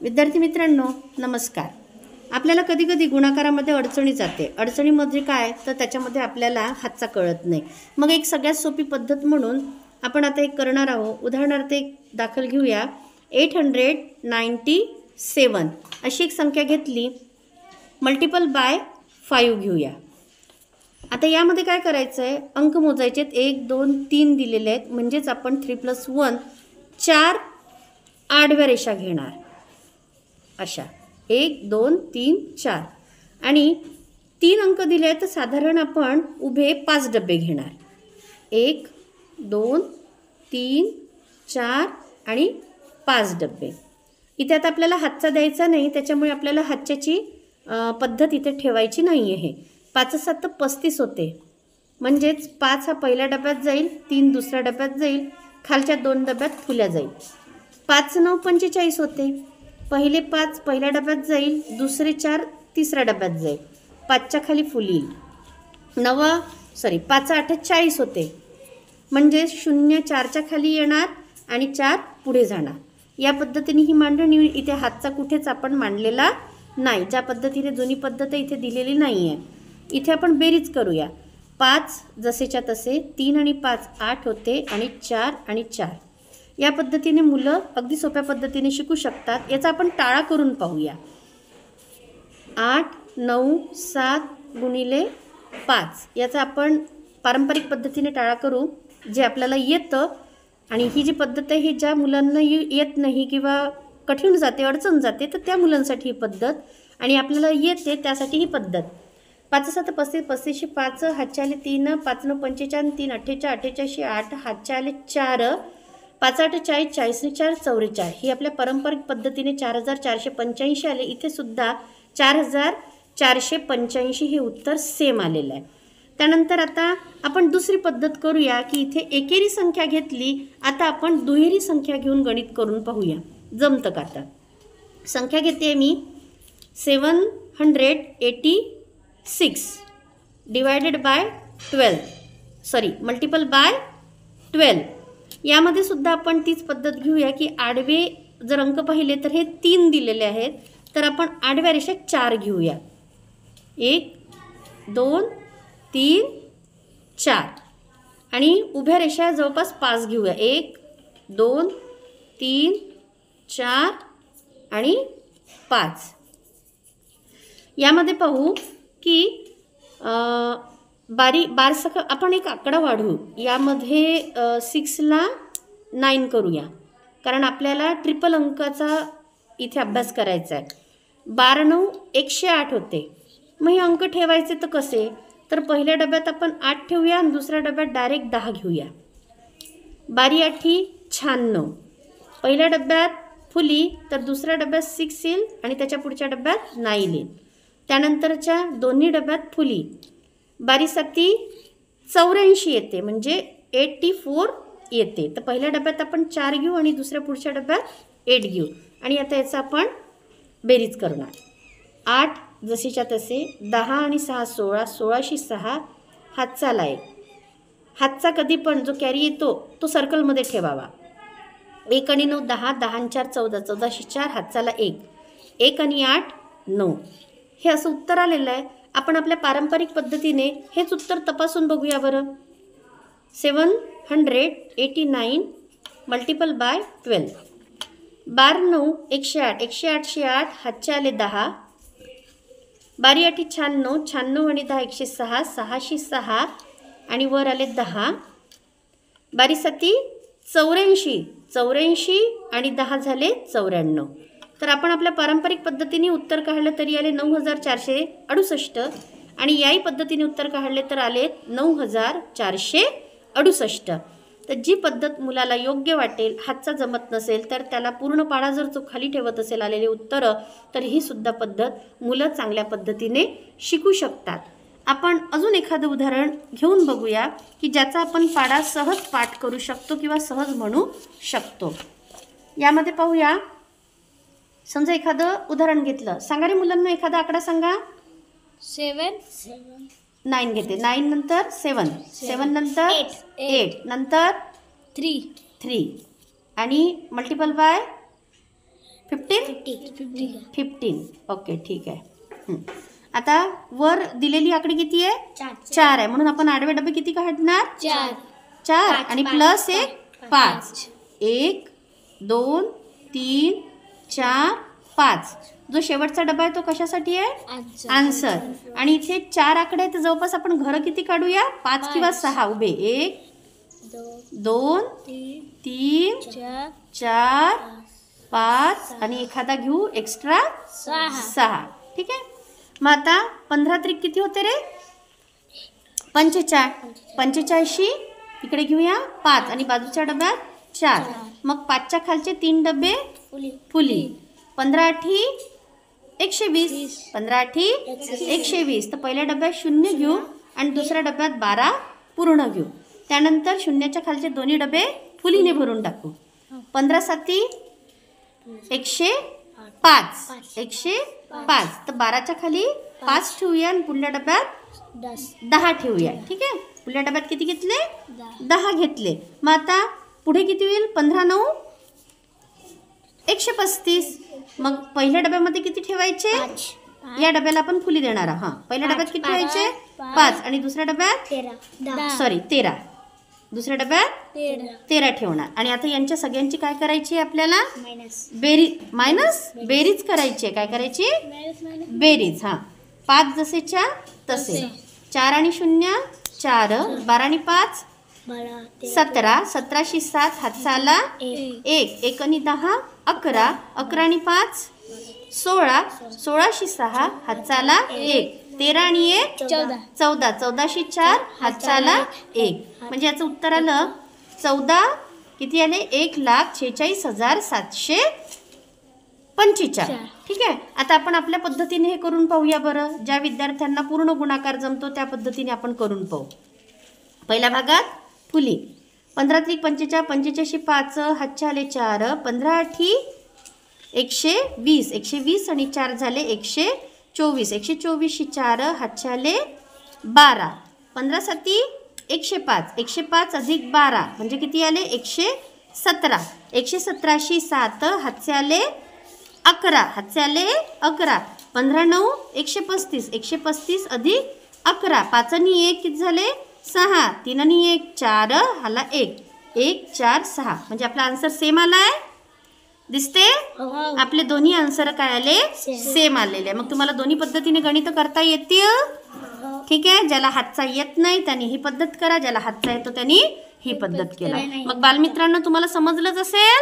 विद्यार्थी मित्रांनो नमस्कार. आपल्याला कधी कधी गुणाकारामध्ये अडचणी जाते. अडचणीमध्ये काय तर त्याच्यामध्ये आपल्याला हातचा कळत नाही. मग एक सगळ्यात सोपी पद्धत म्हणून आपण आता एक करणार आहोत. उदाहरणार्थ एक दाखल घेऊया. 897 अशी एक संख्या घेतली, मल्टिपल बाय 5 घेऊया. आता यामध्ये काय करायचं आहे, अंक मोजायचे आहेत. 1 2 3 दिलेले आहेत, म्हणजेच आपण 3+1 4 आडव्या रेषा घेणार. अशा 1 2 3 4 आणि 3 अंक दिले आहेत, तर साधारण आपण उभे 5 डबे घेणार. 1 2 3 4 आणि 5 डबे. इथे आता आपल्याला हातचा द्यायचा नाही, त्याच्यामुळे आपल्याला हातच्याची पद्धत इथे ठेवायची नाही आहे. 5 7 35 होते, म्हणजेच 5 हा पहिल्या डब्यात जाईल, 3 दुसऱ्या डब्यात जाईल, खालच्या 2 डब्यात फुल्या जाईल. 5 9 45 होते, पहिले 5 पहिल्या डब्यात जाईल, दुसरे 4 तिसऱ्या डब्यात जाईल, 5च्या खाली फुली. 5 8 40 होते, म्हणजे 0 4च्या खाली येणार आणि 4 पुढे जाणार. या पद्धतीने ही मांडणी. इथे हातचा कुठेच आपण मांडलेला नाही. ज्या पद्धतीने जुनी पद्धत इथे दिलेली नाही आहे. इथे आपण बेरीज करूया. 5 जसेच्या तसे, 3 आणि 5 8 होते आणि 4 आणि 4. या पद्धतीने मुलं अगदी सोप्या पद्धतीने शिकू शकतात. याचा आपण टाळा करून पाहूया. 8 9 7 गुणिले 5 याचा आपण पारंपरिक पद्धतीने टाळा करू, जे आपल्याला येतं. आणि ही जी पद्धत आहे ही ज्या मुलांना येत नाही किंवा कठीण जाते, अडचण जाते, तर त्या मुलांसाठी ही पद्धत, आणि आपल्याला येते त्यासाठी ही पद्धत. 5 7 35 35 5 हातच्या आले 3, 5 9 45 3 48 8 हातच्या आले 4, 5 8 40 40 4 44. ही आपल्या पारंपरिक पद्धतीने 4485 आले. इथे सुद्धा 4485 हे उत्तर सेम आलेलं आहे. त्यानंतर आता आपण दुसरी पद्धत करूया की इथे एकेरी संख्या घेतली, आता आपण दुहेरी संख्या घेऊन गणित करून पाहूया. जमतं का? आता संख्या घेते मी 786 डिवायडेड बाय 12, मल्टिपल बाय 12. यामध्ये सुद्धा आपण तीच पद्धत घेऊया की आडवे जर अंक पाहिले तर हे 3 दिलेले आहेत, तर आपण आडव्या रेषा 4 घेऊया. 1 2 3 4 आणि उभ्या रेषा जवळपास 5 घेऊया. 1 2 3 4 आणि 5. यामध्ये पाहू की बारसक आपण एक आकडा वाढवू. यामध्ये 6ला 9 करूया, कारण आपल्याला ट्रिपल अंकाचा इथे अभ्यास करायचा आहे. 12 9 108 होते. मग हे अंक ठेवायचे तर कसे, तर पहिल्या डब्यात आपण 8 ठेवूया आणि दुसऱ्या डब्यात डायरेक्ट 10 घेऊया. 12 8 96. पहिल्या डब्यात फुली तर दुसऱ्या डब्यात 6 येईल आणि त्याच्या पुढच्या डब्यात 9 येईल. त्यानंतरच्या दोन्ही डब्यात फुली. 12 7 84 येते, म्हणजे 84 येते. तर पहिल्या डब्यात आपण 4 घेऊ आणि दुसऱ्या पुढच्या डब्यात 8 घेऊ. आणि आता याचा आपण बेरीज करणार. 8 जसेच्या तसे, 10 आणि 6 16, 16शी 6 हातचा आहे. हातचा कधी पण जो कॅरी येतो तो सर्कलमध्ये ठेवावा. 1 आणि 9 10, 10 आणि 4 14, 14शी 4 हातचाला 1, 1 आणि 8 9. हे असं उत्तर आलेलं आहे. आपण आपल्या पारंपरिक पद्धतीने हेच उत्तर तपासून बघूया बरं. 789 मल्टिपल बाय 12. 12 9 108, 108 8 हातचे आले 10, 12 8 96, 96 आणि 10 106, 6शी 6 आणि वर आले 10. 12 7 84, 84 आणि 10 झाले 94. तर आपण आपल्या पारंपरिक पद्धतीने उत्तर काढलं तरी आले 9468, आणि याही पद्धतीने उत्तर काढले तर आले 9468. तर जी पद्धत मुलाला योग्य वाटेल, हातचा जमत नसेल तर त्याला पूर्ण पाडा जर तो खाली ठेवत असेल आलेले उत्तरं, तर ही सुद्धा पद्धत मुलं चांगल्या पद्धतीने शिकू शकतात. आपण अजून एखादं उदाहरण घेऊन बघूया की ज्याचा आपण पाडा सहज पाठ करू शकतो किंवा सहज म्हणू शकतो. यामध्ये पाहूया. समजा एखादं उदाहरण घेतलं. सांगा रे मुलांना एखादा आकडा सांगा. 7 9 घेते. 9 नंतर 7, 7 नंतर 8 नंतर 3 आणि मल्टिपल बाय 15 15 ओके ठीक आहे. आता वर दिलेली आकडे किती आहे 4 आहे म्हणून आपण आडवे डबे किती काढणार 4 आणि प्लस 1 5 1 2 3 4 5. जो शेवटचा डबा आहे तो कशासाठी आहे आन्सर. आणि इथे 4 आकडे आहेत जवळपास आपण घरं किती काढूया 5 किंवा 6 उभे 1 2 3 4 5 आणि एखादा घेऊ एक्स्ट्रा 6. ठीक आहे. मग आता 15 त्रिक किती होते रे 45 इकडे घेऊया 5 आणि बाजूच्या डब्यात 4. मग 5च्या खालचे 3 डबे फुली 15 8 120 15 8 120. तर पहिल्या डब्यात 0 घेऊ आणि दुसऱ्या डब्यात 12 पूर्ण घेऊ. त्यानंतर 0च्या खालचे दोन्ही डबे फुलीने भरून टाकू. 15 7 105 105. तर 12च्या खाली 5 ठेवूया आणि पुढल्या डब्यात 10 ठेवूया. ठीक आहे. पुढल्या डब्यात किती घेतले 10 घेतले. मग आता पुढे किती होईल 15 9 135. मग पहिल्या डब्यामध्ये किती ठेवायचे या डब्याला आपण फुली देणार. हां पहिल्या डब्यात किती ठेवायचे 5 आणि दुसऱ्या डब्यात 13. दुसऱ्या डब्यात 13 ठेवणार. आणि आता यांच्या सगळ्यांची काय करायची आहे आपल्याला बेरीज करायची आहे. काय करायची बेरीज. हां 5 जसेच्या तसे 4 आणि 0 4 12 आणि 5 17 17शी 7 हातचा आला 1 1 आणि 10 11 11 आणि 5 16 16शी 6 हातचा आला 1 13 आणि 1 14 14शी 4 हातचा आला 1. म्हणजे याचं उत्तर आलं 14 किती आले 1,46,745. ठीक आहे. आता आपण आपल्या पद्धतीने हे करून पाहूया बरं. ज्या विद्यार्थ्यांना पूर्ण गुणाकार जमतो त्या पद्धतीने आपण करून पाहू. पहिल्या भागात फुली 15 त्रिक 45 45शी 5 हातच्या आले 4 15 8 120 120 आणि 4 झाले 124 124शी 4 हातच्या आले 12 15 7 105 105 अधिक 12 म्हणजे किती आले 117 117शी 7 हातचे आले 11 हातचे आले 11 15 9 135 135 अधिक 11 5 आणि 1 किती झाले 6 3 आणि 1 4 हाला 1 1 4 6. म्हणजे आपला आन्सर सेम आलाय दिसते. आपले दोन्ही आन्सर काय आले सेम आलेले आहे. मग तुम्हाला दोन्ही पद्धतीने गणित करता येतील. ठीक आहे. ज्याला हातचा येत नाही त्यांनी ही पद्धत करा, ज्याला हातचा येतो त्यांनी ही पद्धत केला. मग बालमित्रांनो तुम्हाला समजलंच असेल.